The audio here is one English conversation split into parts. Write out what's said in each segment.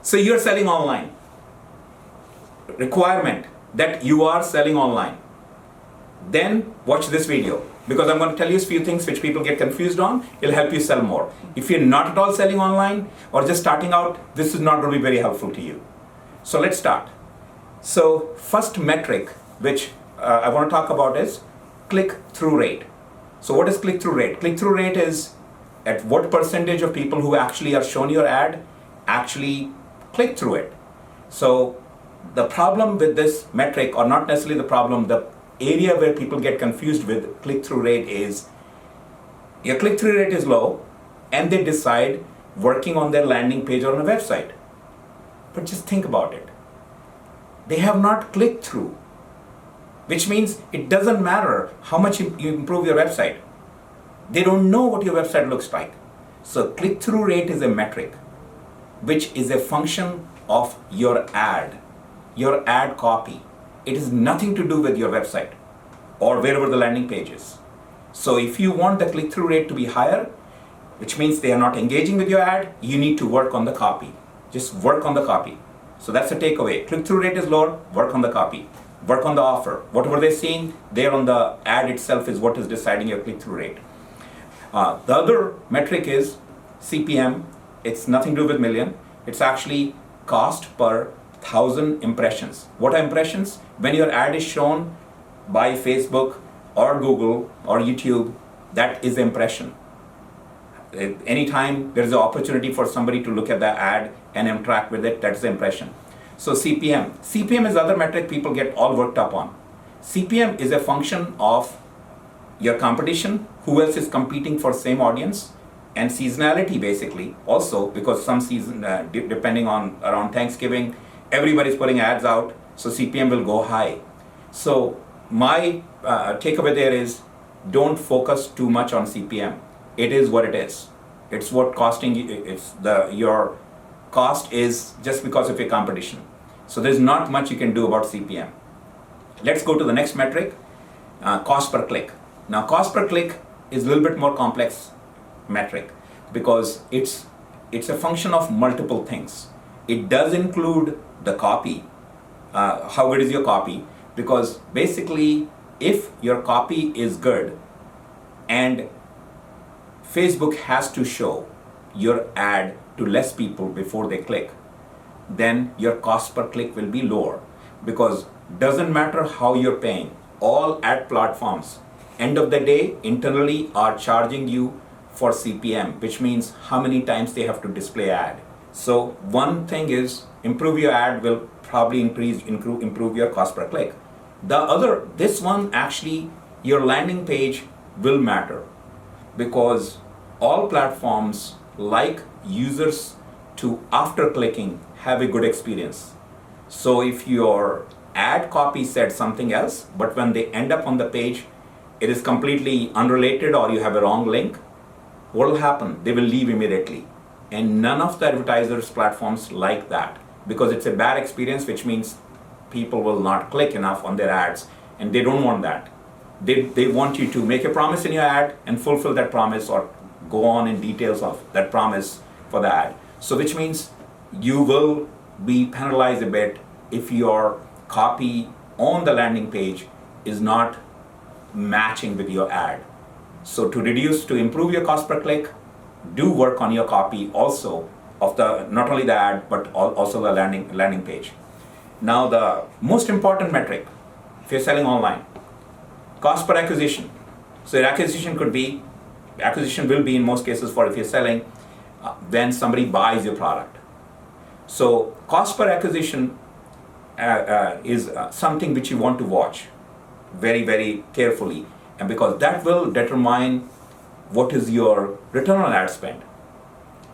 So you're selling online. Requirement that you are selling online. Then watch this video, because I'm going to tell you a few things which people get confused on. It'll help you sell more. If you're not at all selling online or just starting out, this is not going to be very helpful to you. So let's start. So first metric which I want to talk about is click-through rate. So what is click-through rate? Click-through rate is at what percentage of people who actually are shown your ad actually click through it. So the problem with this metric, or not necessarily the problem, the area where people get confused with click-through rate is your click-through rate is low and they decide working on their landing page or on a website. But just think about it. They have not clicked through, which means it doesn't matter how much you improve your website. They don't know what your website looks like. So click-through rate is a metric, which is a function of your ad copy. It has nothing to do with your website or wherever the landing page is. So if you want the click-through rate to be higher, which means they are not engaging with your ad, you need to work on the copy. Just work on the copy. So that's the takeaway. Click-through rate is lower, work on the copy. Work on the offer. Whatever they're seeing there on the ad itself is what is deciding your click-through rate. The other metric is CPM. It's nothing to do with million. It's actually cost per 1,000 impressions. What are impressions? When your ad is shown by Facebook or Google or YouTube, that is the impression. Anytime there is an opportunity for somebody to look at the ad and interact with it, that's the impression. So CPM. CPM is other metric people get all worked up on. CPM is a function of your competition, who else is competing for same audience, and seasonality basically also, because some season, depending on around Thanksgiving, everybody's putting ads out, so CPM will go high. So my takeaway there is don't focus too much on CPM. It is what it is. It's what costing you, your cost is just because of your competition. So there's not much you can do about CPM. Let's go to the next metric, cost per click. Now cost per click is a little bit more complex metric because it's a function of multiple things. It does include the copy, how good is your copy, because basically if your copy is good and Facebook has to show your ad to less people before they click, then your cost per click will be lower, because doesn't matter how you're paying, all ad platforms end of the day internally are charging you for CPM, which means how many times they have to display ad. So one thing is improve your ad will probably improve your cost per click. The other, this one actually, your landing page will matter, because all platforms like users to after clicking have a good experience. So if your ad copy said something else, but when they end up on the page, it is completely unrelated or you have a wrong link, what will happen? They will leave immediately. And none of the advertisers platforms like that, because it's a bad experience, which means people will not click enough on their ads, and they don't want that. They want you to make a promise in your ad and fulfill that promise or go on in details of that promise for the ad. So which means you will be penalized a bit if your copy on the landing page is not matching with your ad. So to improve your cost per click, do work on your copy also of the, not only the ad, but also the landing page. Now the most important metric, if you're selling online, cost per acquisition. So your acquisition will be in most cases for if you're selling when somebody buys your product. So cost per acquisition is something which you want to watch very, very carefully, and because that will determine what is your return on ad spend.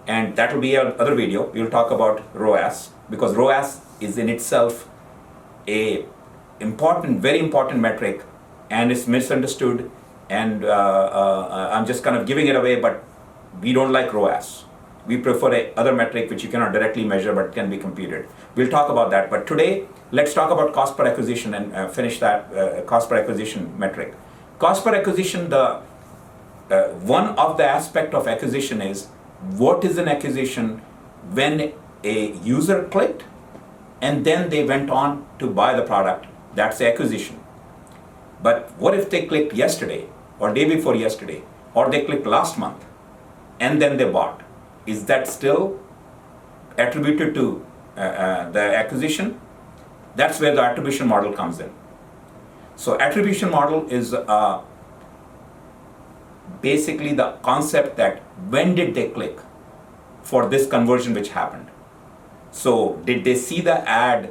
And that will be another video. We'll talk about ROAS, because ROAS is in itself a very important metric, and it's misunderstood, and I'm just kind of giving it away, but we don't like ROAS. We prefer other metric which you cannot directly measure but can be computed. We'll talk about that, but today let's talk about cost per acquisition and finish that cost per acquisition metric. Cost per acquisition, one of the aspect of acquisition is what is an acquisition when a user clicked and then they went on to buy the product. That's the acquisition. But what if they clicked yesterday or day before yesterday, or they clicked last month and then they bought? Is that still attributed to the acquisition? That's where the attribution model comes in. So attribution model is basically the concept that when did they click for this conversion which happened? So did they see the ad?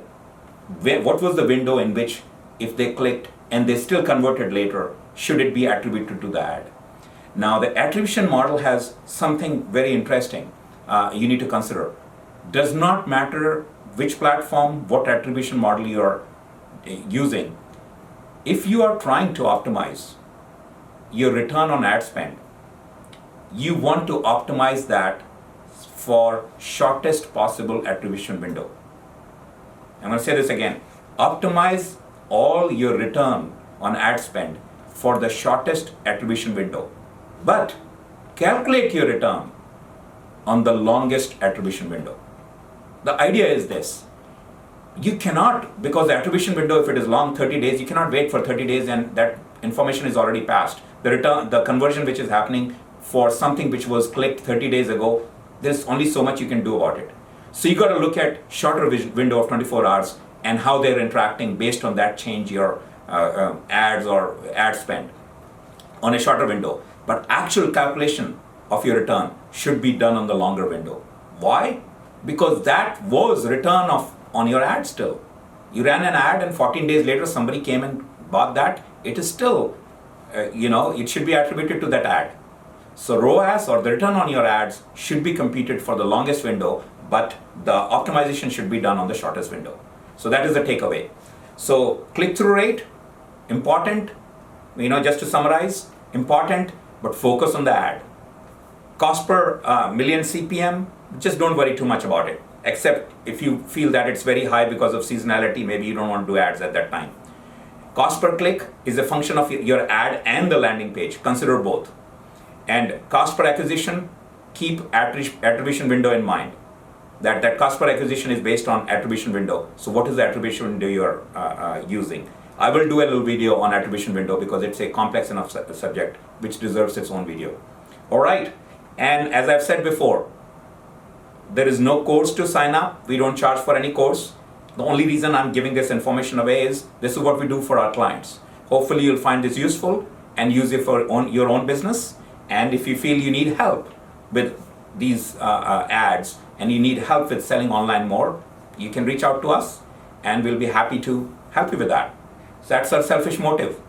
What was the window in which if they clicked and they still converted later, should it be attributed to the ad? Now the attribution model has something very interesting you need to consider. Does not matter which platform, what attribution model you are using. If you are trying to optimize your return on ad spend, you want to optimize that for shortest possible attribution window. I'm going to say this again. Optimize all your return on ad spend for the shortest attribution window, but calculate your return on the longest attribution window. The idea is this. You cannot, because the attribution window, if it is long, 30 days, you cannot wait for 30 days and that information is already passed. The conversion which is happening for something which was clicked 30 days ago, there's only so much you can do about it. So you got to look at shorter window of 24 hours and how they're interacting based on that, change your ads or ad spend on a shorter window. But actual calculation of your return should be done on the longer window. Why? Because that was return on your ad still. You ran an ad and 14 days later somebody came and bought that. It is still, it should be attributed to that ad. So ROAS, or the return on your ads, should be computed for the longest window, but the optimization should be done on the shortest window. So that is the takeaway. So click-through rate, important, just to summarize, important, but focus on the ad. Cost per million CPM, just don't worry too much about it, except if you feel that it's very high because of seasonality, maybe you don't want to do ads at that time. Cost per click is a function of your ad and the landing page. Consider both. And cost per acquisition, keep attribution window in mind. That cost per acquisition is based on attribution window. So what is the attribution window you're using? I will do a little video on attribution window because it's a complex enough subject which deserves its own video. All right. And as I've said before, there is no course to sign up. We don't charge for any course. The only reason I'm giving this information away is this is what we do for our clients. Hopefully you'll find this useful and use it for your own business. And if you feel you need help with these ads and you need help with selling online more, you can reach out to us and we'll be happy to help you with that. So that's our selfish motive.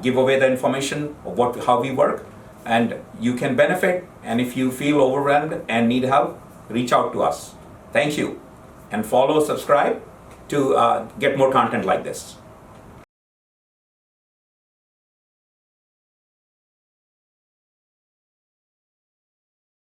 Give away the information of how we work, and you can benefit. And if you feel overwhelmed and need help, reach out to us. Thank you. And follow, subscribe to get more content like this.